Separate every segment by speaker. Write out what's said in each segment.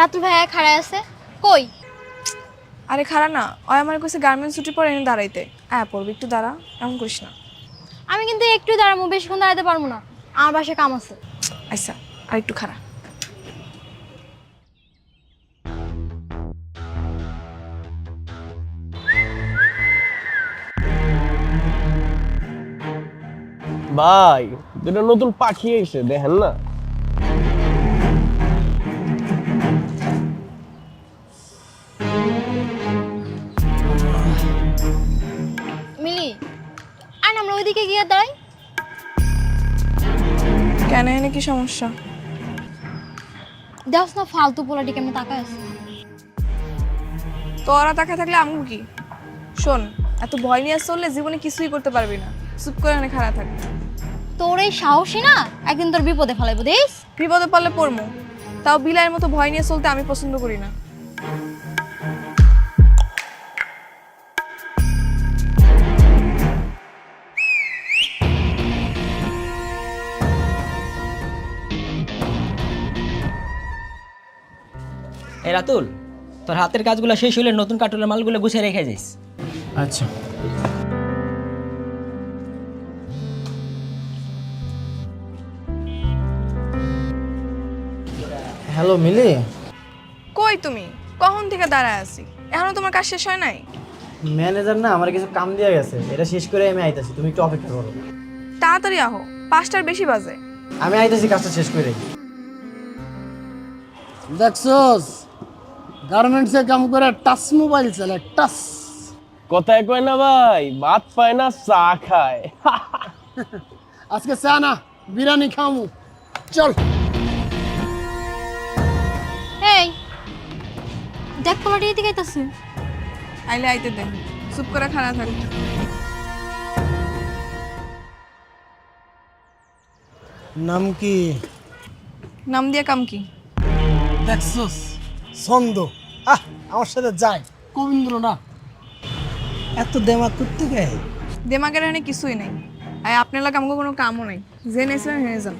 Speaker 1: রাতুল ভাইয়া খাড়ায় আছে কই?
Speaker 2: আরে খাড়া না, ওই আমার কাছে গার্মেন্টস ছুটি পরে এনে দাঁড়াইতে। পড়বি একটু দাঁড়া, এমন করিস না।
Speaker 1: আমি কিন্তু একটু দাঁড়াবো, বেশিক্ষণ দাঁড়াতে পারবো না, আমার বাসায় কাম আছে।
Speaker 2: আচ্ছা, আর একটু খাড়া।
Speaker 3: ভাই দুটো নতুন পাখি এসে দেখেন না।
Speaker 1: মিলি আর আমরা ওইদিকে গিয়ে দাঁড়াই।
Speaker 2: কেন, এনে কি সমস্যা?
Speaker 1: দেখছ না ফালতু পোলাটি কেমন তাকায় আছে।
Speaker 2: তোরা তাকা থাকলে আমু কি? শোন, এত ভয় নিয়ে চললে জীবনে কিছুই করতে পারবি না। চুপ করে এনে খাড়া থাক।
Speaker 1: তোর এই সাহসী না একদিন তোর বিপদে ফেলাইবো দেখ।
Speaker 2: বিপদে পড়লে পড়মু, তাও বিলাইয়ের মতো ভয় নিয়ে চলতে আমি পছন্দ করি না।
Speaker 4: এই রাতুল, তোর হাতের কাজগুলো শেষ হলে নতুন কার্টুনের মালগুলো গুছিয়ে রেখে যাইস।
Speaker 5: আচ্ছা। হ্যালো মিলি।
Speaker 2: কই তুমি? কখন থেকে দাঁড়ায় আছি, এখনো তোমার কাজ শেষ হয় নাই?
Speaker 5: ম্যানেজার না আমার কিছু কাম দিয়ে গেছে, এটা শেষ করে আমি আইতাছি, তুমি একটু অপেক্ষা করো।
Speaker 2: তাড়াতাড়ি আহো, 5টার বেশি বাজে।
Speaker 5: আমি আইতাছি কাজটা শেষ করে।
Speaker 6: দেখছস গার্মেন্টসে কাম করে টাচ মোবাইল চালে টাচ।
Speaker 3: কথায় কয় না ভাই, ভাত পায় না চা খায়।
Speaker 6: আজকে চা না বিরিয়ানি খামু, চল।
Speaker 1: এই দেখ পোলাটি এদিকে আইতাছে।
Speaker 2: আইলে আইতে দে, চুপ করে খাড়া থাক।
Speaker 6: নাম কি?
Speaker 2: নাম দিয়ে কাম কি?
Speaker 6: দেখছস ছন্দ। আমার সাথে যায় কবীন্দ্র না। এত দেমাগ করতে গে?
Speaker 2: দেমাগের এখানে কিছুই নেই। আর আপনার লাগে আমাকে কোনো কামও নেই, যে নেছিলেন হেরে যান।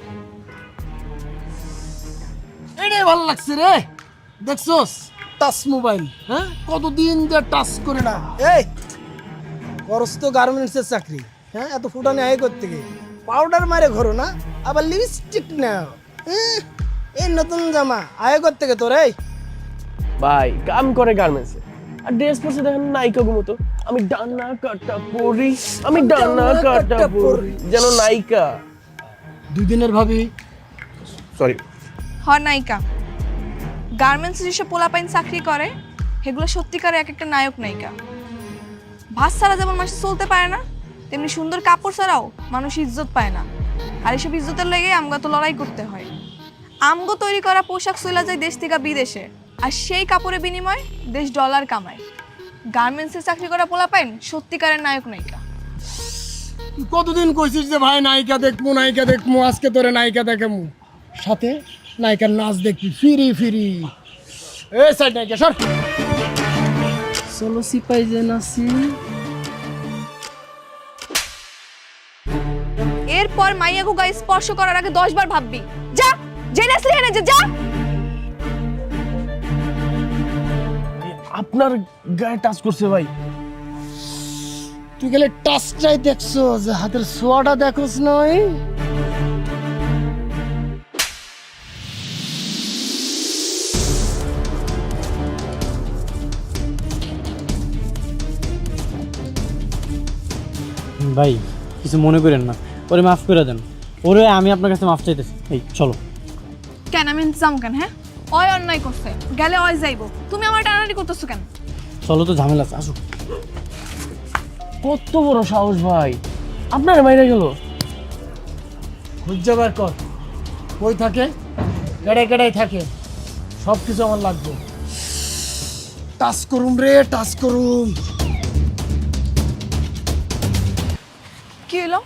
Speaker 6: এটাই ভালো লাগছে রে। দেখছস টাচ মোবাইল, হ্যাঁ কতদিন যে টাচ করে না। এই করস তো গার্মেন্টসের চাকরি, হ্যাঁ এত ফুটানি আয় করতে গিয়ে পাউডার মারে ঘরো না, আবার লিপস্টিক নাও। এই নতুন জামা আয় করতে গে তোর। এই
Speaker 3: ভাই কাম করে গার্মেন্টসে, আর ড্রেস পরছে দেখেন নায়িকা মতো। আমি ডানা কাটা পরি, আমি ডানা কাটা পরি, যেন নায়িকা।
Speaker 6: 2 দিনের ভাবি।
Speaker 3: সরি।
Speaker 2: নায়িকা। গার্মেন্টসে যেসব পোলাপাইন চাকরি করে সেগুলো সত্যিকারে এক একটা নায়ক নায়িকা। ভাত ছাড়া যেমন মানুষ চলতে পারে না, তেমনি সুন্দর কাপড় ছাড়াও মানুষ ইজ্জত পায় না। আর এসব ইজ্জতের লেগে আমগো তো লড়াই করতে হয়। আমগো তৈরি করা পোশাক চলে যায় দেশ থেকে বিদেশে, আর সেই কাপড়ের বিনিময়ে দেশ ডলার কামায়। গার্মেন্টসে চাকরি করা পোলাপাইন সত্যিকারের নায়ক নায়িকা।
Speaker 6: তুই কতদিন কইছিস যে ভাই নায়িকা দেখবো নায়িকা দেখবো, আজকে তোরে নায়িকা দেখামু, সাথে নায়িকার নাচ দেখবি ফিরি ফিরি। এ সাইড নায়িকা সর। চলো সিপাই যে নাচি।
Speaker 2: এরপর মাইয়াগো গায়ে স্পর্শ করার আগে 10 বার ভাববি। যা, জেনে আসলি হেনে যা।
Speaker 3: আপনার গায়ে টাচ করছে ভাই।
Speaker 6: তুই গেলে টাচটাই দেখছো, যে হাতের ছোঁয়াটা দেখোস নয়।
Speaker 5: ভাই কিছু মনে করেন না, ওরে মাফ করে দেন। ওরে আমি আপনার কাছে মাফ চাইতেছি। এই চলো।
Speaker 2: কেন আমি ইন্তজাম কেন? হ্যাঁ, ওই অন্যায় করছে, গেলে ওই যাইবো। তুমি আমার টানাটানি করতেছো কেন?
Speaker 5: চলো তো, ঝামেলা আছে, আসো।
Speaker 3: কত বড় সাহস ভাই, আপনার মাইরা গেল।
Speaker 6: খুঁজে বার কর, কই থাকে, কেড়াই কেড়াই থাকে, সব কিছু আমার লাগবে। টাচ করুম রে, টাচ করুম।
Speaker 2: কি হলো?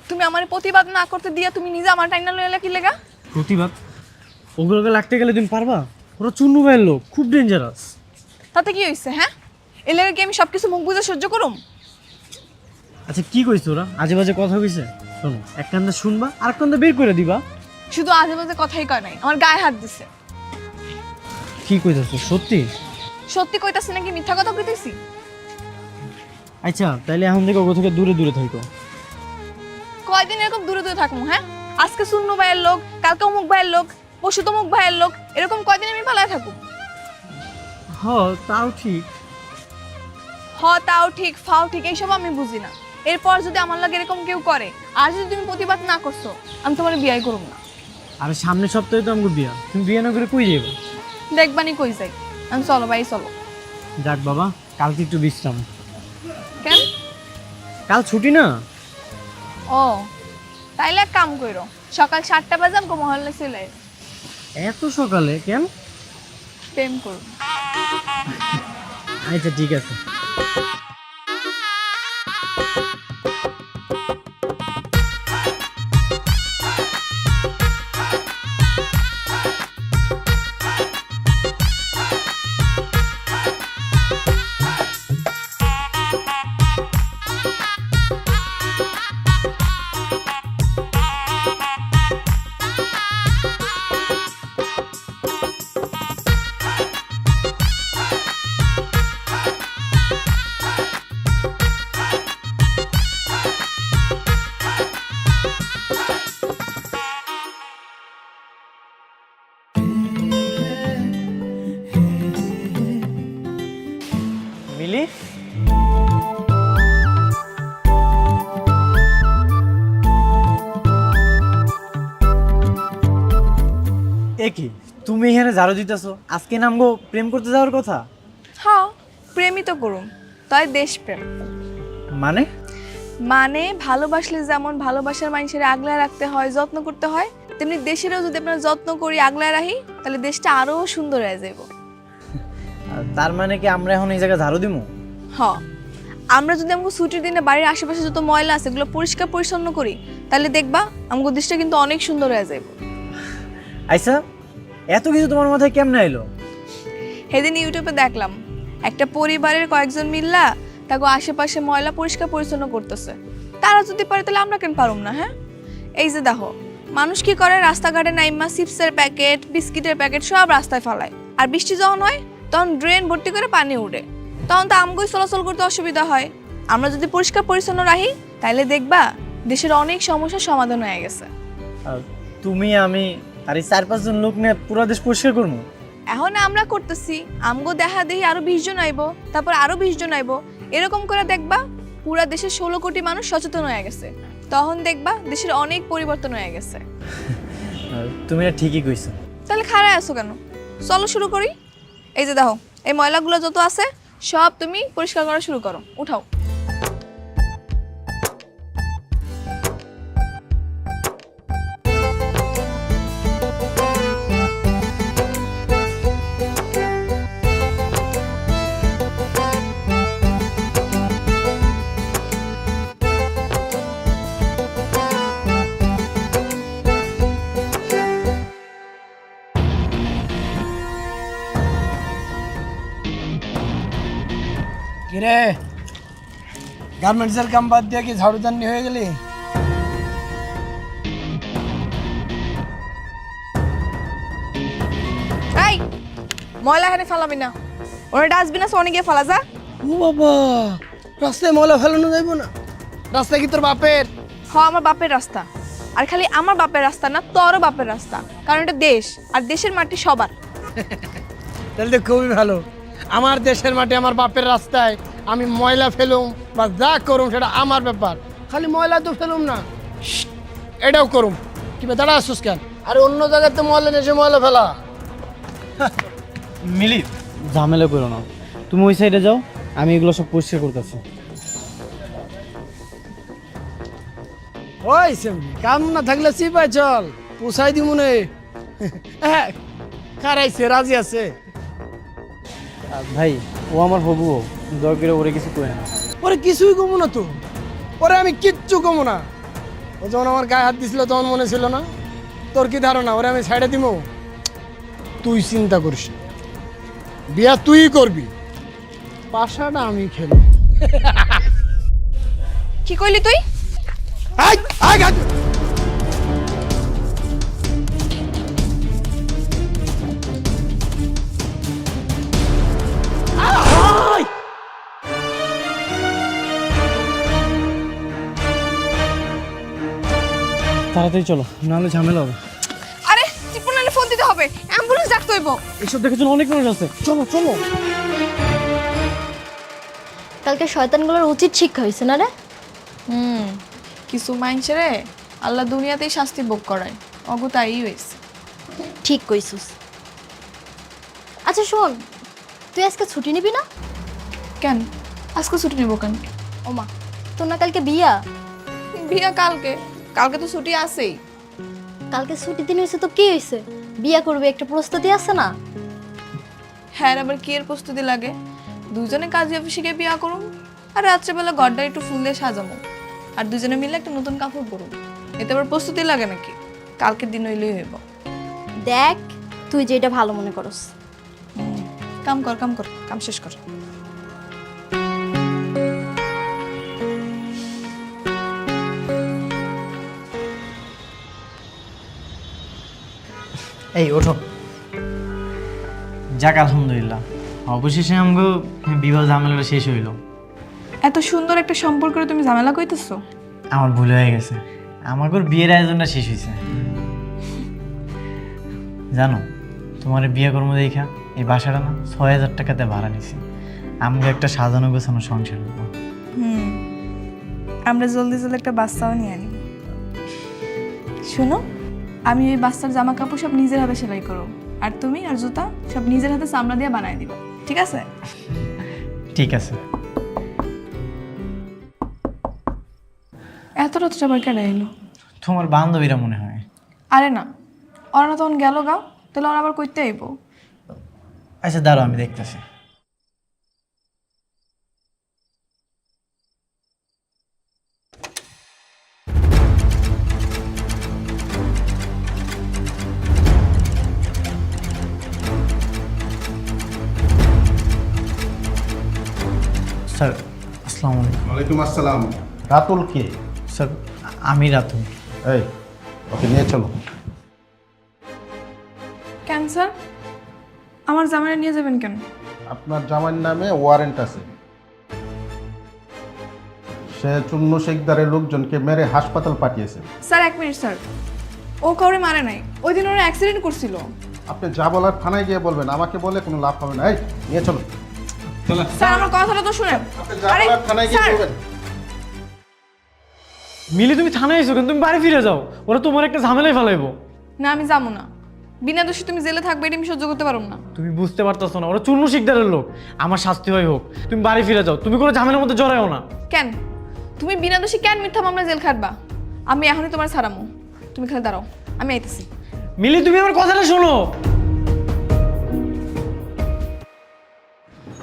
Speaker 2: তুমি আমার প্রতিবাদ না করতে দিয়া তুমি নিজে আমার টাইনা লইলা কি লেগা?
Speaker 5: প্রতিবাদ? ওগুলোকে লাগতে গেলে তুমি পারবা? ওরা চুন্নু ভাইয়ের লোক, খুব ডেঞ্জারাস।
Speaker 2: তাতে কি হইছে? হ্যাঁ, এর লেগে কি আমি সবকিছু মুখ বুঝে সহ্য করুম?
Speaker 5: আচ্ছা কি কইছ ওরা? আজে বাজে কথা কইছে? শোনো, এক কান্দে শুনবা আর এক কান্দে বের করে দিবা।
Speaker 2: শুধু আজে বাজে কথাই কয় নাই, আমার গায়ে হাত দিছে।
Speaker 5: কি কইতাছো সত্যি?
Speaker 2: সত্যি কইতাছি নাকি মিথ্যা কথা কইতেছি?
Speaker 5: আচ্ছা তাইলে এখন থেকে ওগো থেকে দূরে দূরে থাকো।
Speaker 2: কয়দিন এরকম দূরে দূরে থাকবো? হ্যাঁ, আজকে শূন্য ভাইয়ের লোক, কালকে অমুক ভাইয়ের লোক, পরশু তমুক ভাইয়ের লোক, এরকম কয়দিন আমি পালায় থাকবো?
Speaker 5: হ তাও ঠিক।
Speaker 2: তাও ঠিক, ফাও ঠিক, এইসব আমি বুঝি না। এরপর যদি আমার লাগে এরকম কেউ করে, আর যদি তুমি প্রতিবাদ না করছো, আমি তোমার বিয়ে করব না।
Speaker 5: আরে সামনের সপ্তাহে তো আমাকে বিয়া, তুমি বিয়ে না করে কই যাবে?
Speaker 2: দেখবানি কই যাই আমি। চলো ভাই চলো।
Speaker 5: যাক বাবা, কালকে একটু বিশ্রাম।
Speaker 2: কেন?
Speaker 5: কাল ছুটি না।
Speaker 2: ও তাইলে এক কাম করো, সকাল 7টা বাজে আমাকে মহল্লা চলে আয়।
Speaker 5: এত সকালে কেন?
Speaker 2: প্রেম করো।
Speaker 5: আচ্ছা ঠিক আছে। মিলি, এ কি তুমি এখানে ঝাড়ু দিতেছো? আজকে নামগো প্রেম করতে যাওয়ার কথা।
Speaker 2: হ্যাঁ, প্রেমই তো করুম, তাই দেশপ্রেম।
Speaker 5: মানে?
Speaker 2: মানে ভালোবাসলে যেমন ভালোবাসার মানুষের আগলায় রাখতে হয়, যত্ন করতে হয়, তেমনি দেশেরও যদি আমরা যত্ন করি, আগলায় রাখি, তাহলে দেশটা আরো সুন্দর হয়ে যাইব।
Speaker 5: তার মানে কি আমরা এখন এই জায়গায় ঝাড়ু দিমু?
Speaker 2: হ্যাঁ, আমরা যদি আমাকে ছুটির দিনে বাড়ির আশেপাশে যত ময়লা আছে এগুলো পরিষ্কার পরিচ্ছন্ন করি, তাহলে দেখবা আমাকে দেশটা কিন্তু অনেক সুন্দর হয়ে যাইব।
Speaker 5: আচ্ছা, এত কিছু তোমার মাথায় কেমনে এলো?
Speaker 2: সেদিন ইউটিউবে দেখলাম একটা পরিবারের কয়েকজন মিল্লা তাকে আশেপাশে ময়লা পরিষ্কার পরিচ্ছন্ন করতেছে। তারা যদি পারে তাহলে আমরা কেন পারুম না? হ্যাঁ, এই যে দেখো মানুষ কি করে, রাস্তাঘাটে নাইমা চিপসের প্যাকেট, বিস্কিটের প্যাকেট সব রাস্তায় ফেলায়, আর বৃষ্টি যখন হয় তখন ড্রেন ভর্তি করে পানি উঠে, তখন তো আমগোই চলাচল করতে অসুবিধা হয়। আমরা যদি পরিষ্কার পরিচ্ছন্ন রাখি তাহলে দেখবা দেশের অনেক সমস্যার সমাধান হয়ে গেছে।
Speaker 5: তুমি, আমি আর এই 4-5 জন লোক নিয়ে পুরো দেশ পরিষ্কার করবো।
Speaker 2: এখন আমরা করতেছি, আমগো দেখা দেখি আরো 20 জন আইবো, তারপর আরো 20 জন আইবো, এরকম করে দেখবা পুরা দেশের 16 কোটি মানুষ সচেতন হয়ে গেছে। তখন দেখবা দেশের অনেক পরিবর্তন হয়ে গেছে।
Speaker 5: তুমি ঠিকই কইছো।
Speaker 2: তাহলে খাড়ায় আছো কেন? চলো শুরু করি। এই যে দেখো এই ময়লাগুলো যত আছে সব তুমি পরিষ্কার করা শুরু করো, উঠাও।
Speaker 6: কিরে, গার্মেন্টসের কাম বাদ দিয়ে কি ঝাড়ুদানি হয়ে গেলি?
Speaker 2: এই ময়লা এখানে ফেলাবি না, ওরা ডাস্টবিন আছে অনেক গিয়ে ফেলা যা।
Speaker 6: ও বাবা, রাস্তায় ময়লা ফেলানো যাইব না? রাস্তা কি তোর বাপের?
Speaker 2: আমার বাপের রাস্তা, আর খালি আমার বাপের রাস্তা না, তোরও বাপের রাস্তা, কারণ এটা দেশ, আর দেশের মাটি সবার।
Speaker 6: তাহলে তো খুবই ভালো। আমার দেশের মাটি, আমার বাপের রাস্তায় আমি ময়লা ফেলুম বা যা করুম সেটা আমার ব্যাপার। খালি ময়লা তো ফেলুম না, এটাও করুম। কি দাঁড়া আসুস কেন? আরে অন্য জায়গাতে ময়লা নেছে ময়লা ফেলা।
Speaker 5: মিলি, ঝামেলা করো না, তুমি ওই সাইডে যাও, আমি এগুলো সব পরিষ্কার করতেছি।
Speaker 6: ওই সেমনি কাম না থাকলে চিপাই চল, পোষাই দি মনে। কারাইছে, রাজি আছে।
Speaker 5: ভাই ও আমার হবু, দয়া করে ওরে কিছু করে না।
Speaker 6: ওরে কিছুই কমো না তো, ওরে আমি কিচ্ছু কমো না। ও যখন আমার গায়ে হাত দিছিল তখন মনে ছিল না? তোর কি ধারণা ওরে আমি ছাইড়ে দিব? তুই চিন্তা করিস, বিয়া তুই করবি, পাশাটা আমি খেলব।
Speaker 2: কি কইলি তুই?
Speaker 5: তাড়াতাড়ি চলো, নাহলে ঝামেলা হবে।
Speaker 2: আরে টিপনালে ফোন দিতে হবে, অ্যাম্বুলেন্স ডাকতে হইব।
Speaker 5: এইসব দেখার জন্য অনেক মানুষ আছে, চলো চলো।
Speaker 1: কালকে শয়তানগুলোর উচিত শিক্ষা হয়েছে না রে?
Speaker 2: কিছু মাইনসেরে আল্লাহ দুনিয়াতেই শাস্তি ভোগ করায়, অগু তাই হয়েছে।
Speaker 1: ঠিক কইছিস। আচ্ছা শোন, তুই আজকে ছুটি নিবি না?
Speaker 2: কেন আজকে ছুটি নেবো কেন?
Speaker 1: ওমা, তোর না কালকে বিয়া?
Speaker 2: বিয়া কালকে, কালকে তো ছুটি আছেই।
Speaker 1: কালকে ছুটির দিন হয়েছে তো কি হয়েছে? বিয়া করবে একটা প্রস্তুতি আছে না?
Speaker 2: হ্যাঁ, আবার কি এর প্রস্তুতি লাগে? দুজনে কাজী অফিসে গিয়ে বিয়া করুম, আর রাত্রেবেলা ঘরটা একটু ফুল দিয়ে সাজামো, আর দুজনে মিলে একটা নতুন কাপড় পরুম। এতে আবার প্রস্তুতি লাগে নাকি? কালকের দিন হইলেই হইব।
Speaker 1: দেখ, তুই যেটা ভালো মনে করস।
Speaker 2: কাম কর, কাম কর, কাম শেষ কর।
Speaker 5: এই ওঠো। যাক আলহামদুলিল্লাহ, অবশেষে আমগো বিবাহ ঝামেলাটা শেষ হইল।
Speaker 2: এত সুন্দর একটা সম্পর্কে তুমি ঝামেলা কইতেছো?
Speaker 5: আমার ভুল হয়ে গেছে, আমাগোর বিয়ের আয়োজনটা শেষ হয়েছে। জানো, তোমার বিয়ে কর্ম দেখা এই বাসাটা না ৬,০০০ টাকাতে ভাড়া নিছি। আমগো একটা সাজানো গোছানো সংসার হইব।
Speaker 2: আমরা জলদি জলদি একটা বাচ্চাও নিয়ে আনি। শোনো, আমি ওই বাচ্চার জামা কাপড় সব নিজের হাতে সেলাই করো, আর তুমি আর জুতা সব নিজের হাতে চামড়া দিয়ে বানাই দিবা, ঠিক আছে?
Speaker 5: ঠিক আছে।
Speaker 2: এত রাত আবার কেন এলো?
Speaker 5: তোমার বান্ধবীরা মনে হয়।
Speaker 2: আরে না, ওরা না তখন গেল গা, তাহলে ওরা আবার কইতে আইব।
Speaker 5: আচ্ছা দাঁড়াও, আমি দেখতেছি। স্যার আসসালামু আলাইকুম।
Speaker 7: ওয়ালাইকুম আসসালাম। রাতুল কে?
Speaker 5: স্যার আমি রাতুল।
Speaker 7: এই, ওকে নিয়ে চলো।
Speaker 2: কেন স্যার, আমার জামাইরা নিয়ে যাবেন কেন?
Speaker 7: আপনার জামাইয়ের নামে ওয়ারেন্ট আছে। সে চুন্নু শেখদারের লোকজনকে মেরে হাসপাতাল পাঠিয়েছে।
Speaker 2: স্যার এক মিনিট স্যার, ও কাউরে মারে নাই, ওই দিন ওরা অ্যাক্সিডেন্ট করছিল।
Speaker 7: আপনি যা বলার থানায় গিয়ে বলবেন, আমাকে বলে কোনো লাভ হবে না। এই নিয়ে চলো।
Speaker 2: স্যার আমার কথাটা তো শুনেন।
Speaker 7: আপনি যা বলার থানায় গিয়ে বলবেন।
Speaker 5: মিলি তুমি থানায় এসো কেন? তুমি বাড়ি ফিরে যাও, ওরা তোমার একটা ঝামেলায় ফেলাইবো।
Speaker 2: না আমি যাবো না, বিনা দোষী তুমি জেলে থাকবে এটা আমি সহ্য করতে পারবো না।
Speaker 5: তুমি বুঝতে পারতেছো না, ওরা চুন্নু শিকদারের লোক। আমার শাস্তি হয় হোক, তুমি বাড়ি ফিরে যাও, তুমি কোনো ঝামেলার মধ্যে জড়াও না।
Speaker 2: কেন তুমি বিনা দোষী কেন মিথ্যা মামলা জেল খাটবা? আমি এখনই তোমার ছাড়ামো, তুমি খালি দাঁড়াও, আমি আইতেছি।
Speaker 5: মিলি তুমি আমার কথাটা শোনো।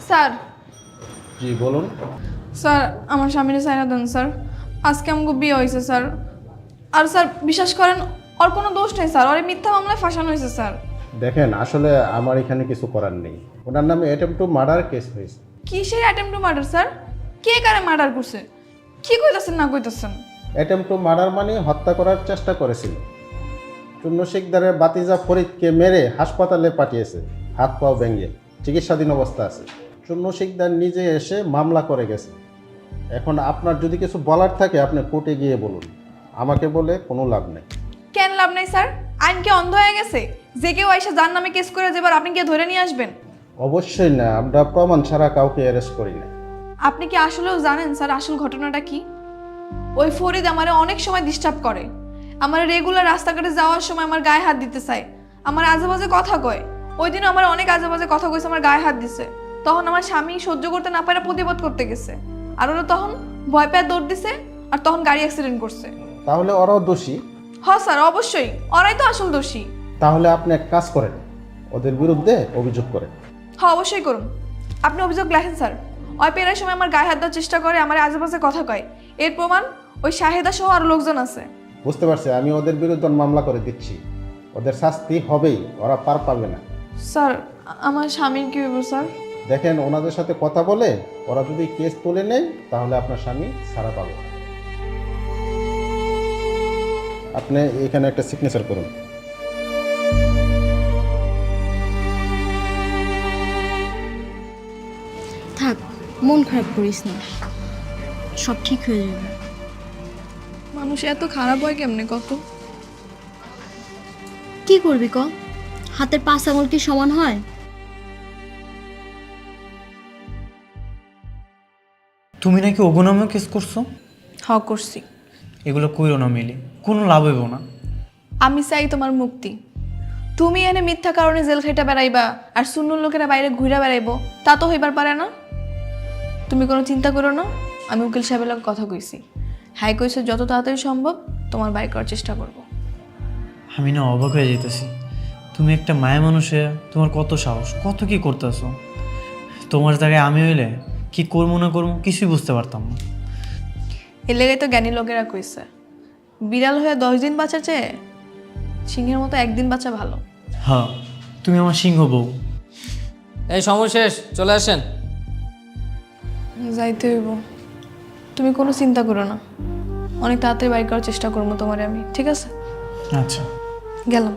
Speaker 2: স্যার,
Speaker 7: জি বলুন।
Speaker 2: স্যার আমার স্বামীর সাইনা দেন স্যার, আজকে আমাকে বিয়ে হয়েছে স্যার। আর স্যার বিশ্বাস করেন, ওর কোনো দোষ নেই স্যার, ওর মিথ্যা মামলায় ফাঁসানো হয়েছে স্যার।
Speaker 7: দেখেন, আসলে আমার এখানে কিছু করার নেই। ওনার নামে অ্যাটেম্প টু মার্ডার কেস হয়েছে।
Speaker 2: কিসের অ্যাটেম্প টু মার্ডার স্যার? কে কারে মার্ডার করছে? কি কইতাছেন না কইতাছেন?
Speaker 7: অ্যাটেম্প টু মার্ডার মানে হত্যা করার চেষ্টা করেছিল। চুন্নু শেখদারের বাতিজা ফরিদকে মেরে হাসপাতালে পাঠিয়েছে, হাত পাও ভেঙে চিকিৎসাধীন অবস্থা আছে। চুন্নু শেখদার নিজে এসে মামলা করে গেছে। এখন আপনার যদি কিছু বলার থাকে আপনি কোর্টে গিয়ে বলুন, আমাকে বলে কোনো লাভ নেই।
Speaker 2: কেন লাভ নাই স্যার? আইন কি অন্ধ হয়ে গেছে? যে কেউ আইসা যার নামে কেস করে যাবার আপনি গিয়ে ধরে নিয়ে আসবেন?
Speaker 7: অবশ্যই না, আমরা প্রমাণ ছাড়া কাউকে অ্যারেস্ট করি না।
Speaker 2: আপনি কি আসলেও জানেন স্যার আসল ঘটনাটা কি? ওই ফরিদ আমারে অনেক সময় ডিস্টার্ব করে, আমার রেগুলার রাস্তাঘাটে যাওয়ার সময় আমার গায়ে হাত দিতে চায়, আমার আজেবাজে কথা কয়। ওই দিনও আমার অনেক আজেবাজে কথা কইছে, আমার গায়ে হাত দিছে। তখন আমার স্বামী সহ্য করতে না পারে প্রতিবাদ করতে গেছে, আর ওরা তখন ভয় পেয়ে দৌড় দিছে, আর তখন গাড়ি অ্যাক্সিডেন্ট করছে।
Speaker 7: তাহলে ওরাও দোষী?
Speaker 2: হ্যাঁ স্যার অবশ্যই, ওরাই তো আসল দোষী।
Speaker 7: তাহলে আপনি এক কাজ করেন, ওদের বিরুদ্ধে অভিযোগ করেন।
Speaker 2: হ্যাঁ অবশ্যই করুন, আপনি অভিযোগ লেখেন স্যার। ওই পেরার সময় আমার গায়ে হাত দেওয়ার চেষ্টা করে, আমার আজেবাজে কথা কয়, এর প্রমাণ ওই শাহেদা সহ আরো লোকজন আছে।
Speaker 7: বুঝতে পারছি, আমি ওদের বিরুদ্ধে মামলা করে দিচ্ছি। ওদের শাস্তি হবেই, ওরা পার পাবে না।
Speaker 2: স্যার আমার স্বামীর কি হইব স্যার?
Speaker 7: দেখেন, ওনাদের সাথে কথা বলে ওরা যদি কেস তুলে নেয় তাহলে আপনার স্বামী ছাড়া পাবে। আপনি এখানে একটা সিগনেচার করুন।
Speaker 1: থাক, মন খারাপ করিস না, সব ঠিক হয়ে যাবে।
Speaker 2: মানুষ এত খারাপ হয় কেমনে কত?
Speaker 1: কি করবি ক? হাতের 5 আঙুল কি সমান হয়?
Speaker 5: তুমি নাকি অগুনামে কেস করছো?
Speaker 2: করছি।
Speaker 5: এগুলো কইরো না মিলি, কোনো লাভ হইব না।
Speaker 2: আমি চাই তোমার মুক্তি। তুমি এনে মিথ্যা কারণে জেল খাইটা বেড়াইবা আর সুন্নুর লোকেরা বাইরে ঘুরে বেড়াইবো, তা তো হইবার পারে না। তুমি কোনো চিন্তা করো না, আমি উকিল সাহেবের লগে কথা কইছি। হ্যাঁ কইছে যত তাড়াতাড়ি সম্ভব তোমার বাইর করার চেষ্টা করব।
Speaker 5: আমি না অবাক হয়ে যেতেছি, তুমি একটা মায়া মানুষে তোমার কত সাহস, কত কি করতেছো। তোমার জায়গায় আমি হইলে কি করবো না করবো কিছুই বুঝতে পারতাম না।
Speaker 2: এর লেগে তো জ্ঞানী লোকেরা কইছে, বিড়াল হয়ে 10 দিন বাঁচার চেয়ে সিংহের মতো একদিন বাঁচা ভালো।
Speaker 5: হ্যাঁ, তুমি আমার সিংহ বউ।
Speaker 8: এই সময় শেষ, চলে আসেন।
Speaker 2: যাইতে হইব। তুমি কোনো চিন্তা করো না, অনেক তাড়াতাড়ি বাইর করার চেষ্টা করবো তোমারে আমি, ঠিক আছে?
Speaker 5: আচ্ছা,
Speaker 2: গেলাম।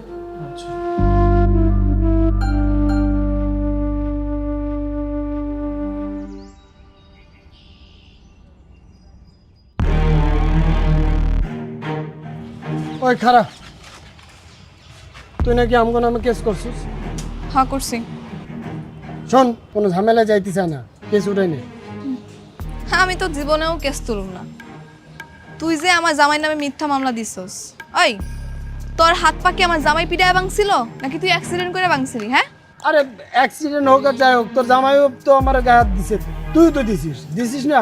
Speaker 6: ওই খারাপ, তুই নাকি আমগো নামে কেস করছিস?
Speaker 2: হ্যাঁ করছি।
Speaker 6: শোন, কোনো ঝামেলা যাইতে চায় না, কেস উঠাই নে।
Speaker 2: হ্যাঁ, আমি তো জীবনেও কেস তুলুম না। তুই যে আমার জামাই নামে মিথ্যা মামলা দিছস, ওই তোর হাত পা কি আমার জামাই পিটায় ভাঙছিল নাকি তুই অ্যাক্সিডেন্ট করে ভাঙছিলি? হ্যাঁ,
Speaker 6: আরে অ্যাক্সিডেন্ট হোক আর যাই হোক, তোর জামাইও তো আমার গায়ে হাত দিছে, তুই তো দিছিস না?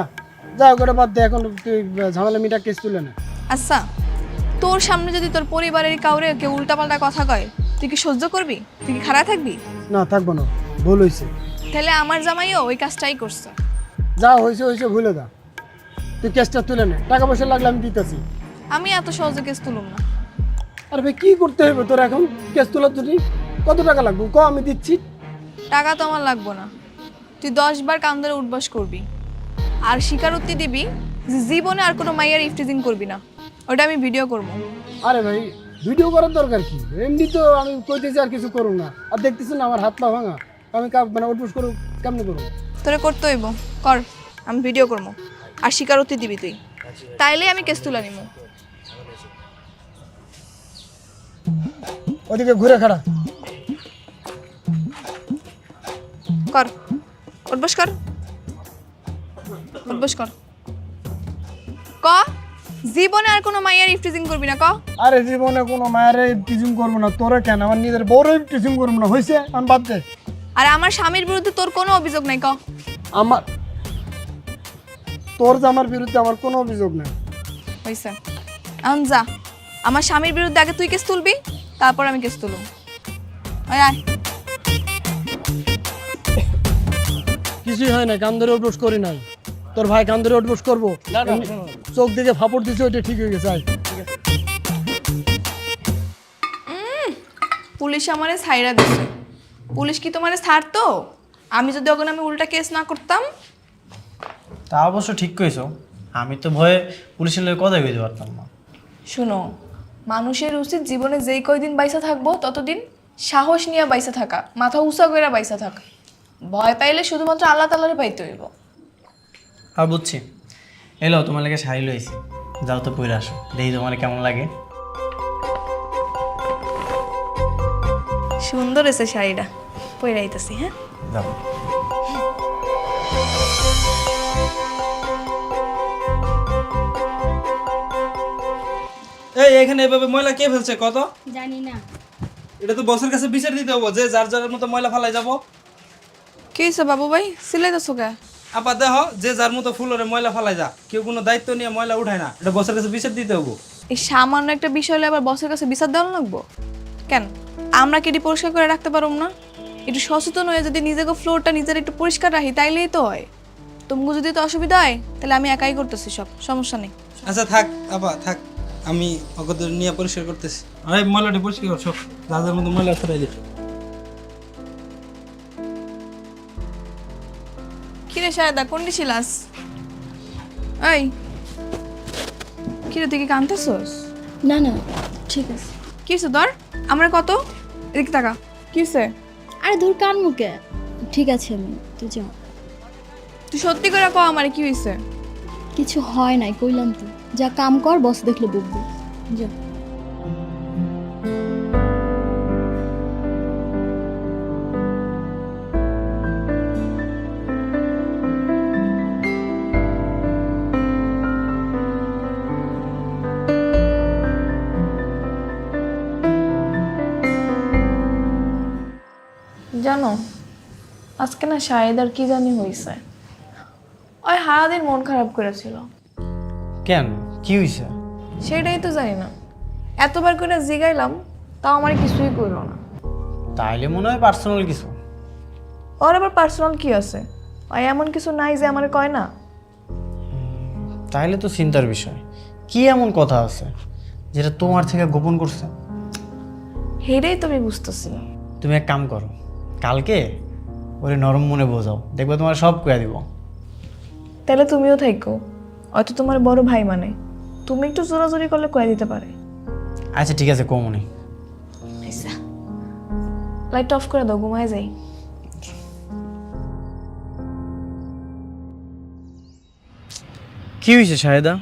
Speaker 6: যাই হোক, ওটা বাদ দে, এখন তুই ঝামেলা মিটা কেস তুলে না।
Speaker 2: আচ্ছা, তোর সামনে যদি তোর পরিবারের কাউরে কেউ উল্টাপাল্টা কথা কয়, তুই কি সহ্য করবি? তুই কি খারাপ থাকবি?
Speaker 6: না, থাকবো না, ভুল হয়েছে।
Speaker 2: তাহলে আমার জামাইও ওই কাজটাই করছে।
Speaker 6: যা হয়েছে হয়েছে, ভুলে যা, তুই কেসটা তুলে নে, টাকা পয়সা লাগলে আমি দিতেছি।
Speaker 2: আমি এত সহজে কেস তুলুম না।
Speaker 6: আরে ভাই, কি করতে হবে তোর এখন কেস তোলার জন্য? কত টাকা লাগবে ক, আমি দিচ্ছি।
Speaker 2: টাকা তো আমার লাগবো না, তুই 10 বার কান ধরে উঠবাস করবি আর স্বীকারোক্তি দিবি যে জীবনে আর কোনো মাইয়ার ইফটিজিং করবি না। ওটা আমি ভিডিও করবো।
Speaker 6: আরে ভাই, ভিডিও করার দরকার কি? এমনি তো আমি কইতেছি আর কিছু করুন না, আর দেখতেছি না আমার হাত পা ভাঙা, আমি মানে উঠবস করু কেমনি করবো?
Speaker 2: তোরে করতে হইব, কর, আমি ভিডিও করবো আর স্বীকারোক্তি দিবি তুই, তাইলে আমি কেস তুলে নিব।
Speaker 6: ওদিকে ঘুরে খাড়া
Speaker 2: কর, উঠবস কর, উঠবস কর। ক জীবনে আর কোনো মাইয়ার ইফটিজিং করবি না, ক।
Speaker 6: আরে জীবনে কোনো মায়ের টিচিং করবো না, তোরে কেন, আমার নিজের বড় টিচিং করবো না, হয়েছে, আমি বাদ দে।
Speaker 2: আর আমার স্বামীর বিরুদ্ধে তোর কোনো অভিযোগ নাই, ক।
Speaker 6: আমার তোর জামার বিরুদ্ধে আমার কোনো অভিযোগ নেই।
Speaker 2: হয়েছে, এখন যা, আমার স্বামীর বিরুদ্ধে আগে তুই কেস তুলবি, তারপর আমি কেস তুলব। ওই আয়।
Speaker 6: কিছুই হয় না, কান ধরে উঠবস করি নাই, তোর ভাই কান ধরে উঠবস করবো, চোখ দিকে ফাপড় দিছে, ওইটা ঠিক হয়ে গেছে। আয়,
Speaker 2: পুলিশ আমারে ছাইরা দিছে। পুলিশ কি তোমারে ছাড়তো? আমি যদি ওখানে আমি উল্টা কেস না করতাম?
Speaker 5: তা অবশ্য ঠিক কইছো, আমি তো ভয়ে পুলিশের লোক কথাই কইতে পারতাম না।
Speaker 2: শুনো, মানুষের উচিত জীবনে যেই কয়দিন বাইসা থাকবো ততদিন সাহস নিয়ে বাইসা থাকা, মাথা উঁচা করে বাইসা থাকা। ভয় পাইলে শুধুমাত্র আল্লাহ তাআলারে পাইতে হইব।
Speaker 5: আর বুঝছি, এলো তোমার লাগে শাড়ি লইছি, যাও তো পরে আসো, দেখি তোমার কেমন লাগে।
Speaker 2: সুন্দর এসে শাড়িটা, পরে আইতাছি। হ্যাঁ,
Speaker 5: যাও।
Speaker 8: এই এখানে এভাবে ময়লা কে ফেলছে কত?
Speaker 1: জানি না।
Speaker 8: এটা তো বসের কাছে বিচার দিতে হবো যে যার যার মতো ময়লা ফালাই যাব।
Speaker 2: কি হয়েছে বাবু ভাই, সিলাইতেছো কে?
Speaker 8: আপা দেহ যে যার মতো ফুলরে ময়লা ফালাই যা, কেউ কোনো দায়িত্ব নিয়ে ময়লা উঠায় না, এটা বসের কাছে বিচার দিতে হবো।
Speaker 2: এই সামান্য একটা বিষয় হলে আবার বসের কাছে বিচার দেওয়া লাগবো কেন? আমরা কি এটি পরিষ্কার করে রাখতে পারবো না? একটু সচেতন হয়ে যদি নিজেকে ফ্লোরটা নিজের একটু পরিষ্কার রাখি তাইলেই তো হয়। তোমাকে যদি তো অসুবিধা হয় তাহলে আমি একাই করতেছি, সব সমস্যা নেই।
Speaker 8: আচ্ছা থাক আপা থাক, আমি ওকে নিয়ে পরিষ্কার করতেছি। আরে ময়লাটি পরিষ্কার কর, সব যার যার মতো ময়লা ফেলাই দিই।
Speaker 2: কিরে শায়দা, কোন ছিলাস? এই কিরে, তুই কি কাঁদতেছস?
Speaker 1: না না, ঠিক আছে।
Speaker 2: কি হয়েছে তোর? আমরা কত এদিকে টাকা কি হয়েছে?
Speaker 1: আরে দূর কান মুখে, ঠিক আছে আমি, তুই যা।
Speaker 2: তুই সত্যি করে ক আমারে কি হয়েছে?
Speaker 1: কিছু হয় নাই, কইলাম তো। যা কাম কর, বস দেখলে বুঝবো, যা।
Speaker 2: জানো আজকে না শাহেদার কি জানি হয়েছে, ওই সারাদিন মন খারাপ করেছিল।
Speaker 5: কেন, কি হয়েছে?
Speaker 2: সেটাই তো জানি না, এতবার করে জিগাইলাম তাও আমার কিছুই করলো না।
Speaker 5: তাইলে মনে হয় পার্সোনাল কিছু।
Speaker 2: ওর আবার পার্সোনাল কি আছে? ওই এমন কিছু নাই যে আমার কয় না।
Speaker 5: তাইলে তো চিন্তার বিষয়। কি এমন কথা আছে যেটা তোমার থেকে গোপন করছে?
Speaker 2: হেরেই তুমি বুঝতেছি না।
Speaker 5: তুমি এক কাম করো, কালকে ওরে নরম মনে বোঝাও, দেখবে তোমার সব কয়া দিব।
Speaker 2: তাহলে তুমিও থাকো, হয়তো তোমার বড় ভাই মানে, তুমি একটু জোরাজোরি করলে কয়ে দিতে পারে।
Speaker 5: আচ্ছা ঠিক আছে, কমনি।
Speaker 2: লাইট অফ করে দাও, ঘুমায় যাই।
Speaker 5: কি হয়েছে শাহেদা?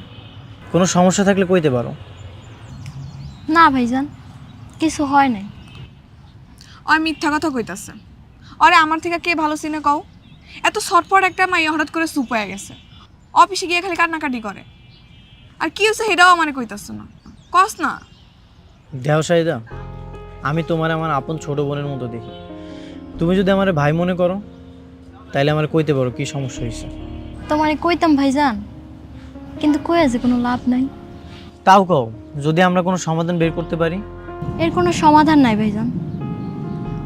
Speaker 5: কোনো সমস্যা থাকলে কইতে পারো।
Speaker 1: না ভাইজান, কিছু হয় নাই।
Speaker 2: ওই মিথ্যা কথা কইতাছে। আরে আমার থেকে কে ভালো চিনে কও? এত ছটফট একটা মাইয়া হঠাৎ করে চুপ হয়ে গেছে, অফিসে গিয়ে খালি কান্নাকাটি করে। আর কি হচ্ছে সেটাও আমারে কইতাছে না, কস না।
Speaker 5: দেহ শাহেদা, আমি তোমার আমার আপন ছোট বোনের মতো দেখি। তুমি যদি আমার ভাই মনে করো তাইলে আমার কইতে পারো কি সমস্যা হয়েছে।
Speaker 1: তোমারে কইতাম ভাইজান, কিন্তু কইয়া যে কোনো লাভ নাই।
Speaker 5: তাও কও, যদি আমরা কোনো সমাধান বের করতে পারি।
Speaker 1: এর কোনো সমাধান নাই ভাইজান।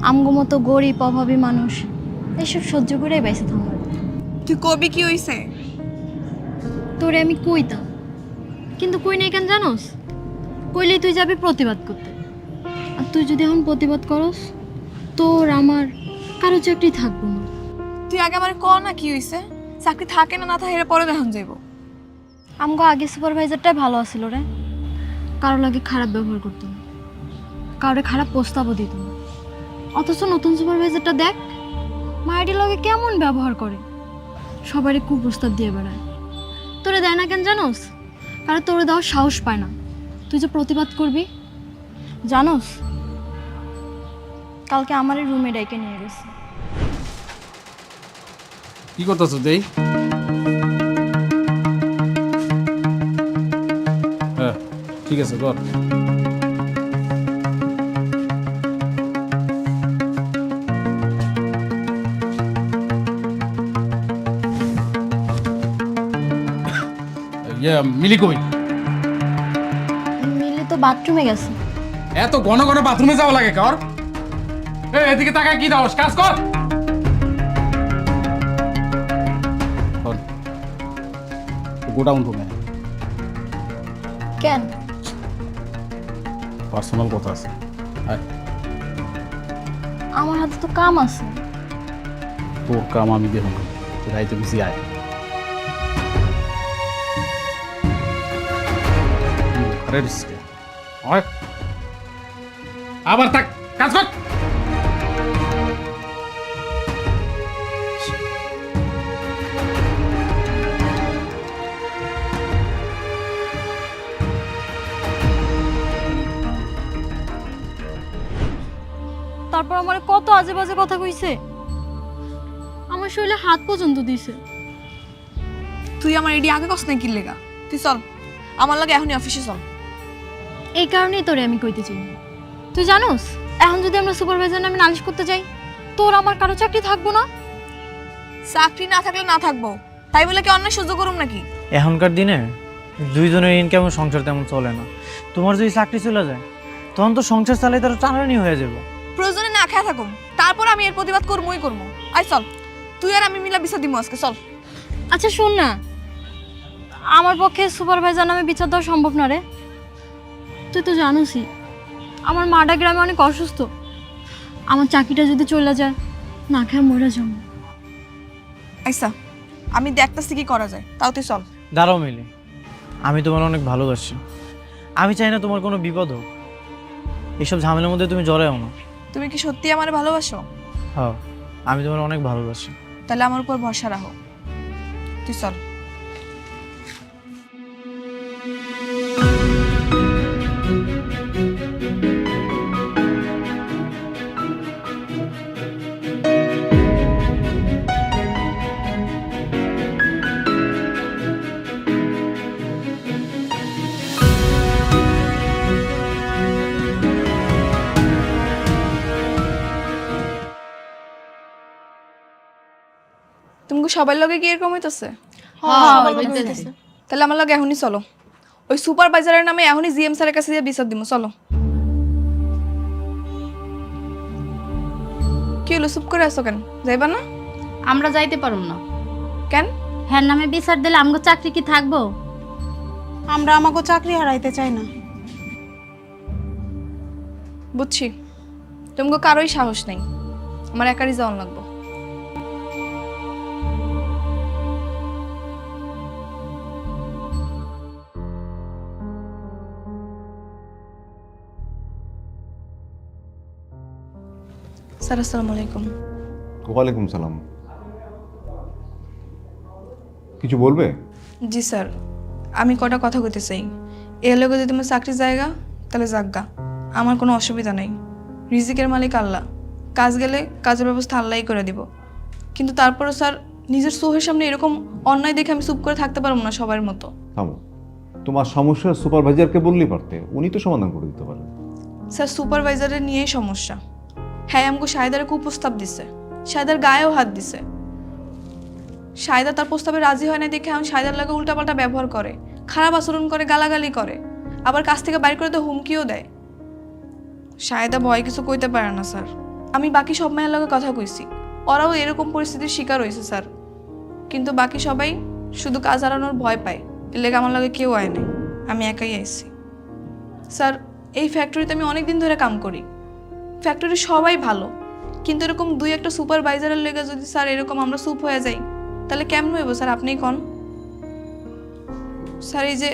Speaker 1: আমগো মতো গরিব অভাবী মানুষ এসব সহ্য করেই বেঁচে থাকবো।
Speaker 2: তুই কবি কি হইছে?
Speaker 1: তোরে আমি কইতাম, কিন্তু কই নাই কেন জানোস? কইলেই তুই যাবি প্রতিবাদ করতে, আর তুই যদি এখন প্রতিবাদ করস তোর আমার কারো চাকরি থাকবো না।
Speaker 2: তুই আগে আমার ক না কি হইছে, চাকরি থাকে না না থাকে এটা পরে দেখান যাইব।
Speaker 1: আমগো আগে সুপারভাইজারটাই ভালো আছিল রে, কারো লাগে খারাপ ব্যবহার করতো না, কারোর খারাপ প্রস্তাবও দিত না। অথচ নতুন সুপারভাইজারটা দেখ, মায়ের লগে কেমন ব্যবহার করে, সবারই কুপ্রস্তাব দিয়ে বেড়ায়। তোরে দেয় না কেন জানোস? কারণ তোরে দেওয়ার সাহস পায় না। তুই যে প্রতিবাদ করবি, জানোস কালকে আমার রুমে ডেকে নিয়ে গেছে।
Speaker 9: কি করতেছো দেই? হ্যাঁ ঠিক আছে কর। মিলি কই?
Speaker 1: মিলি তো বাথরুমে গেছে।
Speaker 9: এত ঘন ঘন বাথরুমে যাওয়া লাগে কর? এদিকে তাকায় কি দাও, কাজ কর। গোডাউন রুমে
Speaker 1: কেন?
Speaker 9: পার্সোনাল কথা আছে।
Speaker 1: আমার হাতে তো কাম আছে।
Speaker 9: তোর কাম আমি দেখুন, তুই রাইতে বুঝি আয়। আবার থাক, কাজ কর।
Speaker 1: তারপর আমার কত আজে বাজে কথা কইছে, আমার শরীরে হাত পর্যন্ত দিছে।
Speaker 2: তুই আমার এডি আগে কস নাই কি লেগা? তুই চল আমার লাগে এখনই অফিসে চল।
Speaker 1: এই কারণেই তোরে আমি কইতে চাই। তুই জানোস এখন যদি আমরা সুপারভাইজার নামে নালিশ করতে যাই, তোর আমার কারো চাকরি থাকবো না।
Speaker 2: চাকরি না থাকলে না থাকবো, তাই বলে কি অন্যায় সহ্য করুম নাকি?
Speaker 5: এখনকার দিনে দুইজনের ইনকাম সংসার তেমন চলে না। তোমার যদি চাকরি চলে যায় তখন তো সংসার চালাই তারা টানানি হয়ে যাবো।
Speaker 2: প্রয়োজনে না খেয়ে থাকুম, তারপর আমি এর প্রতিবাদ করবই করবো। আয় চল, তুই আর আমি মিলা বিচার দিব আজকে, চল।
Speaker 1: আচ্ছা শোন না, আমার পক্ষে সুপারভাইজার নামে বিচার দেওয়া সম্ভব না রে। তুই তো জানোসই আমার মাটা গ্রামে অনেক অসুস্থ। আমার চাকরিটা যদি চলে যায়, না খেয়ে মরে যাবো।
Speaker 2: আচ্ছা আমি দেখতেছি কি করা যায়, তাও তুই চল।
Speaker 5: দাঁড়াও মিলি, আমি তোমার অনেক ভালোবাসি। আমি চাই না তোমার কোনো বিপদ হোক। এইসব ঝামেলার মধ্যে তুমি জড়াও না।
Speaker 2: তুমি কি সত্যি আমার ভালোবাসো?
Speaker 5: হ্যাঁ, আমি তোমার অনেক ভালোবাসি।
Speaker 2: তাহলে আমার উপর ভরসা রাখো, তুই চল। তোমাকে সবার লগে কি এরকম হইতেছে? তাহলে আমার লগে এখনই চলো, ওই সুপারভাইজারের নামে এখনই জিএম স্যারের কাছে দিয়ে বিচার দিব। চলো। কি হলো, চুপ করে আছো কেন? যাইবা না?
Speaker 10: আমরা যাইতে পারুম না।
Speaker 2: কেন?
Speaker 10: হ্যাঁ নামে বিচার দিলে আমগো চাকরি কি থাকবো?
Speaker 11: আমরা আমাকে চাকরি হারাইতে চাই না।
Speaker 2: বুঝছি, তোমাকে কারোই সাহস নেই, আমার একারই যাওয়ান লাগবো। স্যার আসসালামু আলাইকুম।
Speaker 12: ওয়ালাইকুম সালাম। কিছু বলবে?
Speaker 2: জি স্যার, আমি কটা কথা কইতে চাই। এর লগে যদি তোমার চাকরির জায়গা তাহলে যাজ্ঞা, আমার কোনো অসুবিধা নেই। রিজিকের মালিক আল্লাহ, কাজ গেলে কাজের ব্যবস্থা আল্লাহই করে দিব। কিন্তু তারপরও স্যার, নিজের চোখের সামনে এরকম অন্যায় দেখে আমি চুপ করে থাকতে পারবো না সবার মতো।
Speaker 12: থামো, তোমার সমস্যা সুপারভাইজারকে বললেই পারতে, উনি তো সমাধান করে দিতে পারেন।
Speaker 2: স্যার সুপারভাইজারের নিয়েই সমস্যা। হ্যাঁ আমাকে শাহেদারে কুপ্রস্তাব দিছে, শাহেদার গায়েও হাত দিছে। শাহেদা তার প্রস্তাবে রাজি হয় না দেখে আমি শাহেদার লাগে উল্টাপাল্টা ব্যবহার করে, খারাপ আচরণ করে, গালাগালি করে, আবার কাজ থেকে বাইর করে তো হুমকিও দেয়। শাহেদা ভয় কিছু কইতে পারে না স্যার। আমি বাকি সব মায়ের লগে কথা কইছি, ওরাও এরকম পরিস্থিতির শিকার হয়েছে স্যার। কিন্তু বাকি সবাই শুধু কাজ হারানোর ভয় পায়, এর লেগে আমার লগে কেউ আয় নাই, আমি একাই আইছি। স্যার এই ফ্যাক্টরিতে আমি অনেক দিন ধরে কাম করি, ফ্যাক্টরি সবাই ভালো, কিন্তু এরকম দুই একটা সুপারভাইজারের লেগে যদি স্যার এরকম আমরা চুপ হয়ে যাই তাহলে কেমন হইব স্যার? আপনিই কন। স্যার এই যে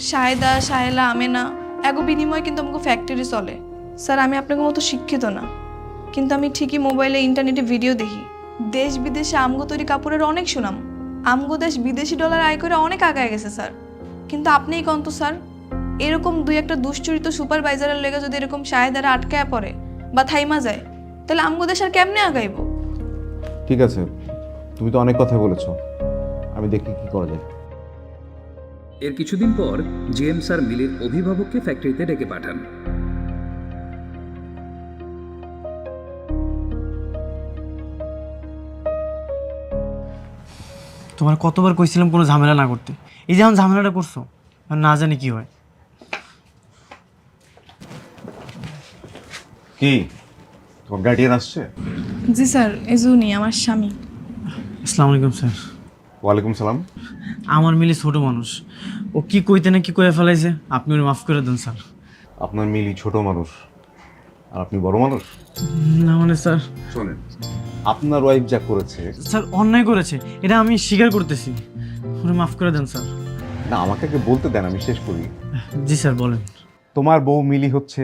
Speaker 2: শাহেদা, শাহেলা, আমেনা, এগো বিনিময়ে কিন্তু আমাকে ফ্যাক্টরি চলে। স্যার আমি আপনাকে মতো শিক্ষিত না, কিন্তু আমি ঠিকই মোবাইলে ইন্টারনেটে ভিডিও দেখি, দেশ বিদেশে আমগো তৈরি কাপড়ের অনেক সুনাম, আমগো দেশ বিদেশি ডলার আয় করে অনেক আগায় গেছে স্যার। কিন্তু আপনিই কন তো স্যার, এরকম দুই একটা দুশ্চরিত সুপারভাইজারের লেগে যদি এরকম শাহেদারা আটকায় পড়ে বা থাইমা যায় তাহলে আমগো দেশ আর কেমনে আগাইব?
Speaker 12: ঠিক আছে, তুমি তো অনেক কথা বলেছো, আমি দেখি কি করা যায়।
Speaker 13: এর কিছুদিন পর জিএম স্যার মিলির অভিভাবককে ফ্যাক্টরিতে ডেকে পাঠান।
Speaker 5: তোমার কতবার কইছিলাম কোনো ঝামেলা না করতে, এই যেমন ঝামেলাটা করছো, আর না জানি কি হয়।
Speaker 12: কি তোমার গার্ডিয়ান আসছে?
Speaker 2: জি স্যার, এজুনি আমার স্বামী।
Speaker 5: আসসালামু আলাইকুম স্যার।
Speaker 12: ওয়ালাইকুম সালাম।
Speaker 5: আমার মিলি ছোট মানুষ, ও কি কইতে না কি কয়ে ফেলাইছে, আপনি ওর মাফ করে দেন স্যার।
Speaker 12: আপনার মিলি ছোট মানুষ আর আপনি বড় মানুষ?
Speaker 5: না মানে স্যার,
Speaker 12: শোনেন, আপনার ওয়াইফ যা করেছে,
Speaker 5: স্যার অন্যায় করেছে, এটা আমি স্বীকার করতেছি, ওরে মাফ করে দেন স্যার।
Speaker 12: না আমাকে আগে বলতে দেন, আমি শেষ করি।
Speaker 5: জি স্যার বলেন।
Speaker 12: তোমার বউ মিলি হচ্ছে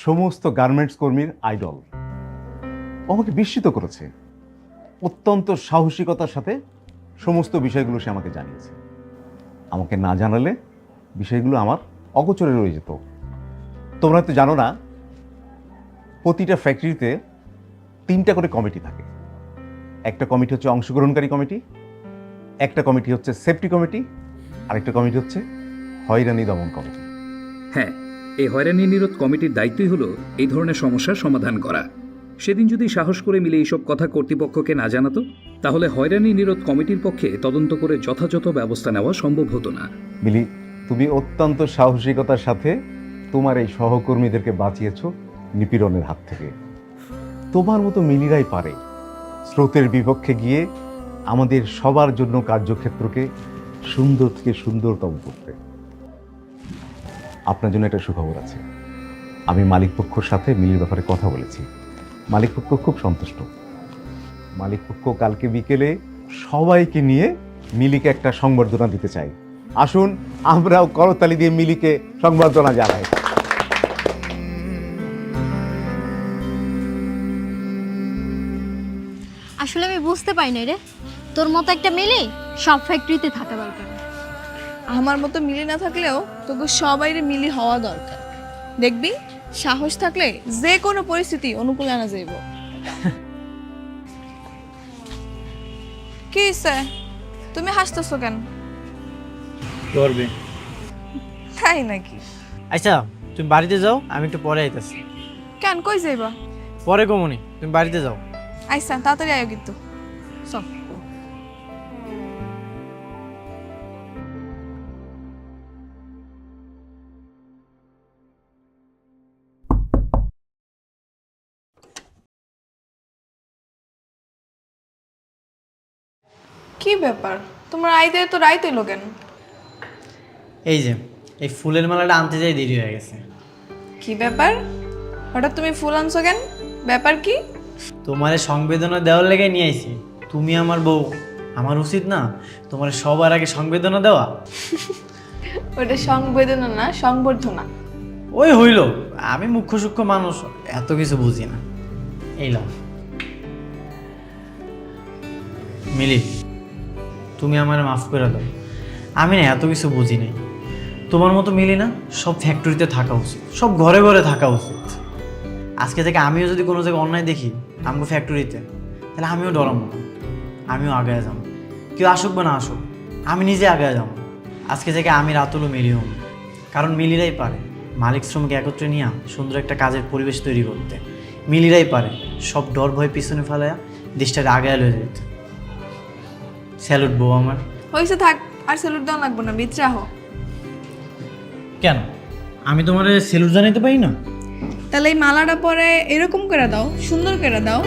Speaker 12: সমস্ত গার্মেন্টস কর্মীর আইডল। ও আমাকে বিস্মিত করেছে, অত্যন্ত সাহসিকতার সাথে সমস্ত বিষয়গুলো সে আমাকে জানিয়েছে। আমাকে না জানালে বিষয়গুলো আমার অগোচরে রয়ে যেত। তোমরা তো জানো না, প্রতিটা ফ্যাক্টরিতে 3টা করে কমিটি থাকে। একটা কমিটি হচ্ছে অংশগ্রহণকারী কমিটি, একটা কমিটি হচ্ছে সেফটি কমিটি, আর একটা কমিটি হচ্ছে হয়রানি দমন কমিটি।
Speaker 13: হ্যাঁ, এই হয়রানি নিরোধ কমিটির দায়িত্বই হলো এই ধরনের সমস্যার সমাধান করা। সেদিন যদি সাহস করে মিলে এইসব কথা কর্তৃপক্ষকে না জানাতো তাহলে হয়রানি নিরোধ কমিটির পক্ষে তদন্ত করে যথাযথ ব্যবস্থা নেওয়া সম্ভব হতো না।
Speaker 12: মিলি, তুমি অত্যন্ত সাহসিকতার সাথে তোমার এই সহকর্মীদেরকে বাঁচিয়েছো নিপীড়নের হাত থেকে। তোমার মতো মিলিরাই পারে স্রোতের বিপক্ষে গিয়ে আমাদের সবার জন্য কার্যক্ষেত্রকে সুন্দর থেকে সুন্দরতম করতে। আপনার জন্য একটা সুখবর আছে, আমি মালিকপক্ষের সাথে মিলির ব্যাপারে কথা বলেছি। মালিকপক্ষ খুব সন্তুষ্ট। মালিকপক্ষ কালকে বিকেলে সবাইকে নিয়ে মিলিকে একটা সংবর্ধনা দিতে চাই। আসুন আমরাও করতালি দিয়ে মিলিকে সংবর্ধনা জানাই।
Speaker 1: আসলে আমি বুঝতে পারি না রে, তোর মতো একটা মেলে সব ফ্যাক্টরিতে থাকা দরকার।
Speaker 2: আমার মতো মিলি না থাকলেও তোকে সবাইরে মিলি হওয়া দরকার। দেখবি সাহস থাকলে যে কোনো পরিস্থিতি অনুকূলে আনা যাইব। কি স্যার, তুমি হাসতেছো কেন?
Speaker 5: করবে
Speaker 2: তাই নাকি?
Speaker 5: আচ্ছা তুমি বাড়িতে যাও, আমি একটু পরে আইতাছি।
Speaker 2: কেন, কই যাইবা?
Speaker 5: পরে কমনি, তুমি বাড়িতে যাও।
Speaker 2: আইসা তাড়াতাড়ি আয়ো কিন্তু। চল। কি ব্যাপার তোমার আইতে তো রাইত হইলো কেন?
Speaker 5: এই যে এই ফুলের মালাটা আনতে যাই দেরি হয়ে গেছে।
Speaker 2: কি ব্যাপার হঠাৎ তুমি ফুল আনছো কেন? ব্যাপার কি?
Speaker 5: তোমারে সংবেদনা দেওয়ার লেগে নিয়ে আইছি। তুমি আমার বউ, আমার উচিত না তোমার সবার আগে সংবেদনা দেওয়া?
Speaker 2: ওটা সংবেদনা না, সংবর্ধনা।
Speaker 5: ওই হইল, আমি মুখ্য সূক্ষ্ম মানুষ, এত কিছু বুঝি না। এই লাও মিলি, তুমি আমার মাফ করে দাও, আমি না এত কিছু বুঝি নাই। তোমার মতো মিলি না সব ফ্যাক্টরিতে থাকা উচিত, সব ঘরে ঘরে থাকা উচিত। আজকে থেকে আমিও যদি কোনো জায়গায় অন্যায় দেখি আমগো ফ্যাক্টরিতে, তাহলে আমিও ডরাবো না, আমিও আগে যাবো। কেউ আসুক বা না আসুক, আমি নিজে আগে যাবো। আজকে থেকে আমি রাতুলও মিলি হব, কারণ মিলিরাই পারে মালিক শ্রমিক একত্রে নিয়ে সুন্দর একটা কাজের পরিবেশ তৈরি করতে। মিলিরাই পারে সব ডর ভয় পিছনে ফেলাইয়া দেশটাকে আগে লয়ে যেতে। স্যালুট বউ আমার।
Speaker 2: হয়েছে থাক, আর স্যালুট দেওয়া লাগবে না, বিচ্রা হো।
Speaker 5: কেন আমি তোমার স্যালুট জানাইতে পারি না?
Speaker 2: তাহলে এই মালাটা পরে এরকম করে দাও, সুন্দর করে দাও।